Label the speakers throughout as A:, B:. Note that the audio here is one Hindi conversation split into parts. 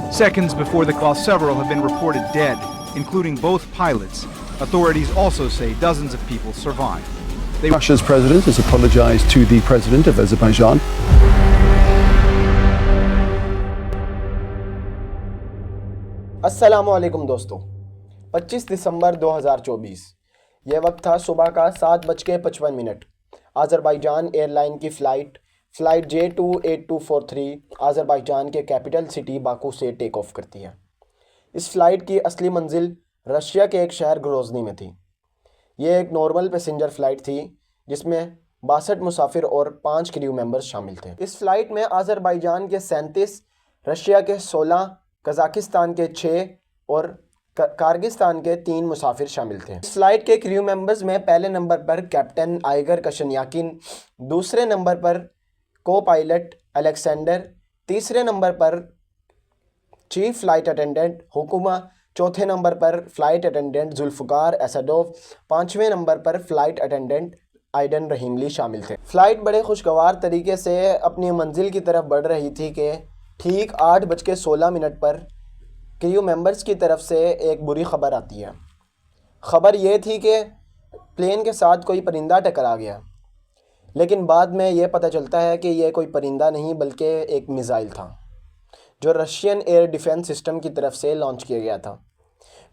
A: Seconds before the call, several have been reported dead, including both pilots. Authorities also say dozens of people survived.
B: Russia's president has apologized to the president of Azerbaijan.
C: अस्सलामु अलैकुम दोस्तों, 25 दिसंबर 2024 यह वक्त था सुबह का 7:55। आज़रबाईजान एयरलाइन की फ़्लाइट J28243 आज़रबाईजान के कैपिटल सिटी बाकू से टेक ऑफ करती है। इस फ़्लाइट की असली मंजिल रशिया के एक शहर ग्रोज़नी में थी। यह एक नॉर्मल पैसेंजर फ़्लाइट थी जिसमें 62 मुसाफिर और 5 क्रू मेंबर्स शामिल थे। इस फ़्लाइट में आज़रबाईजान के 37, रशिया के 16, कज़ाकिस्तान के 6 और किर्गिस्तान के 3 मुसाफिर शामिल थे। इस फ़्लाइट के क्रू मेंबर्स में पहले नंबर पर कैप्टन आइगर कशनयाकिन, दूसरे नंबर पर को पायलट अलेक्जेंडर, तीसरे नंबर पर चीफ फ़्लाइट अटेंडेंट हुकुमा, चौथे नंबर पर फ़्लाइट अटेंडेंट जुल्फ़कार असदोव, 5वें नंबर पर फ़्लाइट अटेंडेंट आइडन रहीमली शामिल थे। फ़्लाइट बड़े खुशगवार तरीके से अपनी मंजिल की तरफ बढ़ रही थी कि ठीक 8:16 पर क्रू मेंबर्स की तरफ से एक बुरी ख़बर आती है। ख़बर ये थी कि प्लेन के साथ कोई परिंदा टकरा गया, लेकिन बाद में ये पता चलता है कि यह कोई परिंदा नहीं बल्कि एक मिसाइल था जो रशियन एयर डिफेंस सिस्टम की तरफ से लॉन्च किया गया था।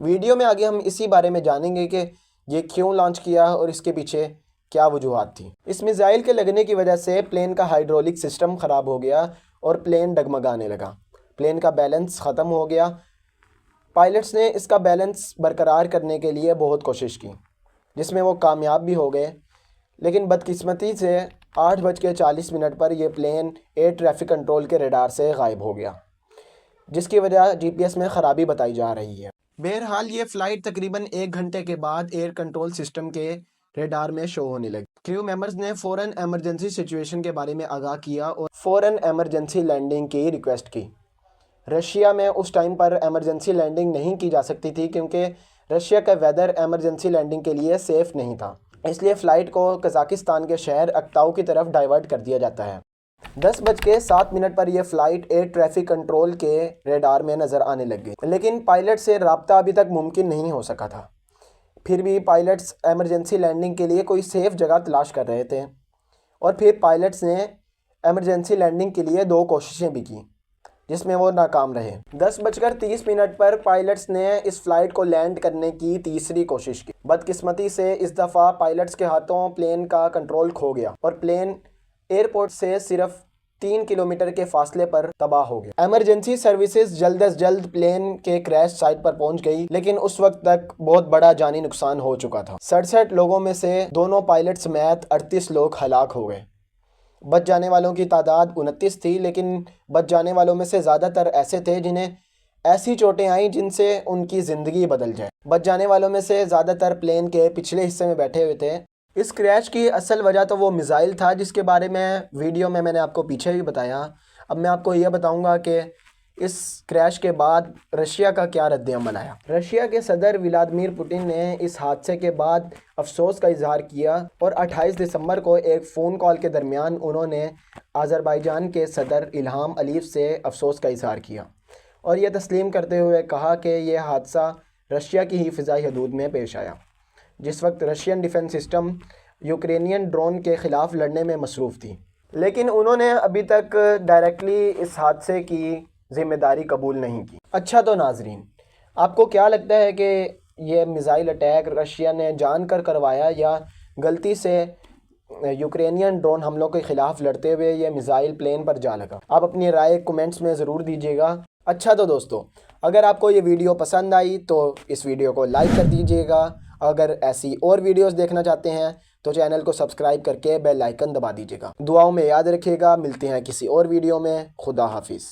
C: वीडियो में आगे हम इसी बारे में जानेंगे कि ये क्यों लॉन्च किया और इसके पीछे क्या वजूहात थी। इस मिसाइल के लगने की वजह से प्लेन का हाइड्रोलिक सिस्टम ख़राब हो गया और प्लेन डगमगाने लगा। प्लेन का बैलेंस ख़त्म हो गया। पायलट्स ने इसका बैलेंस बरकरार करने के लिए बहुत कोशिश की, जिसमें वो कामयाब भी हो गए, लेकिन बदकिस्मती से 8:40 पर यह प्लेन एयर ट्रैफिक कंट्रोल के रडार से गायब हो गया, जिसकी वजह जीपीएस में ख़राबी बताई जा रही है। बहरहाल ये फ़्लाइट तकरीबन 1 घंटे के बाद एयर कंट्रोल सिस्टम के रडार में शो होने लगी। क्रू मेंबर्स ने फ़ौरन एमरजेंसी सिचुएशन के बारे में आगाह किया और फ़ौरन एमरजेंसी लैंडिंग की रिक्वेस्ट की। रशिया में उस टाइम पर एमरजेंसी लैंडिंग नहीं की जा सकती थी क्योंकि रशिया का वेदर एमरजेंसी लैंडिंग के लिए सेफ़ नहीं था, इसलिए फ़्लाइट को कज़ाकिस्तान के शहर अक्ताऊ की तरफ डाइवर्ट कर दिया जाता है। 10:07 पर यह फ़्लाइट एयर ट्रैफिक कंट्रोल के रडार में नज़र आने लग गई, लेकिन पायलट से रब्ता अभी तक मुमकिन नहीं हो सका था। फिर भी पायलट्स एमरजेंसी लैंडिंग के लिए कोई सेफ़ जगह तलाश कर रहे थे और फिर पायलट्स ने एमरजेंसी लैंडिंग के लिए 2 कोशिशें भी की, जिसमें वो नाकाम रहे। 10:30 पर पायलट्स ने इस फ़्लाइट को लैंड करने की तीसरी कोशिश की। बदकिस्मती से इस दफ़ा पायलट्स के हाथों प्लेन का कंट्रोल खो गया और प्लेन एयरपोर्ट से सिर्फ 3 किलोमीटर के फासले पर तबाह हो गया। एमरजेंसी सर्विसेज जल्द अज जल्द प्लेन के क्रैश साइट पर पहुंच गई, लेकिन उस वक्त तक बहुत बड़ा जानी नुकसान हो चुका था। 67 लोगों में से दोनों पायलट समेत 38 लोग हलाक हो गए। बच जाने वालों की तादाद 29 थी, लेकिन बच जाने वालों में से ज़्यादातर ऐसे थे जिन्हें ऐसी चोटें आईं जिनसे उनकी ज़िंदगी बदल जाए। बच जाने वालों में से ज़्यादातर प्लेन के पिछले हिस्से में बैठे हुए थे। इस क्रैश की असल वजह तो वो मिसाइल था जिसके बारे में वीडियो में मैंने आपको पीछे भी बताया। अब मैं आपको ये बताऊंगा कि इस क्रैश के बाद रशिया का क्या रद्द-ए-अमल आया। रशिया के सदर व्लादिमीर पुतिन ने इस हादसे के बाद अफसोस का इजहार किया और 28 दिसंबर को एक फ़ोन कॉल के दरमियान उन्होंने आज़रबाईजान के सदर इल्हाम अलीव से अफसोस का इजहार किया और यह तस्लीम करते हुए कहा कि यह हादसा रशिया की ही फ़िज़ाई हदूद में पेश आया, जिस वक्त Russian defence system Ukrainian drone के ख़िलाफ़ लड़ने में मसरूफ़ थी। लेकिन उन्होंने अभी तक डायरेक्टली इस हादसे की ज़िम्मेदारी कबूल नहीं की। अच्छा तो नाजरीन, आपको क्या लगता है कि ये मिसाइल अटैक रशिया ने जानकर करवाया या गलती से यूक्रेनियन ड्रोन हमलों के ख़िलाफ़ लड़ते हुए ये मिसाइल प्लेन पर जा लगा? आप अपनी राय कमेंट्स में ज़रूर दीजिएगा। अच्छा तो दोस्तों, अगर आपको ये वीडियो पसंद आई तो इस वीडियो को लाइक कर दीजिएगा। अगर ऐसी और वीडियोस देखना चाहते हैं तो चैनल को सब्सक्राइब करके बेल आइकन दबा दीजिएगा। दुआओं में याद रखिएगा। मिलते हैं किसी और वीडियो में। खुदा हाफिज़।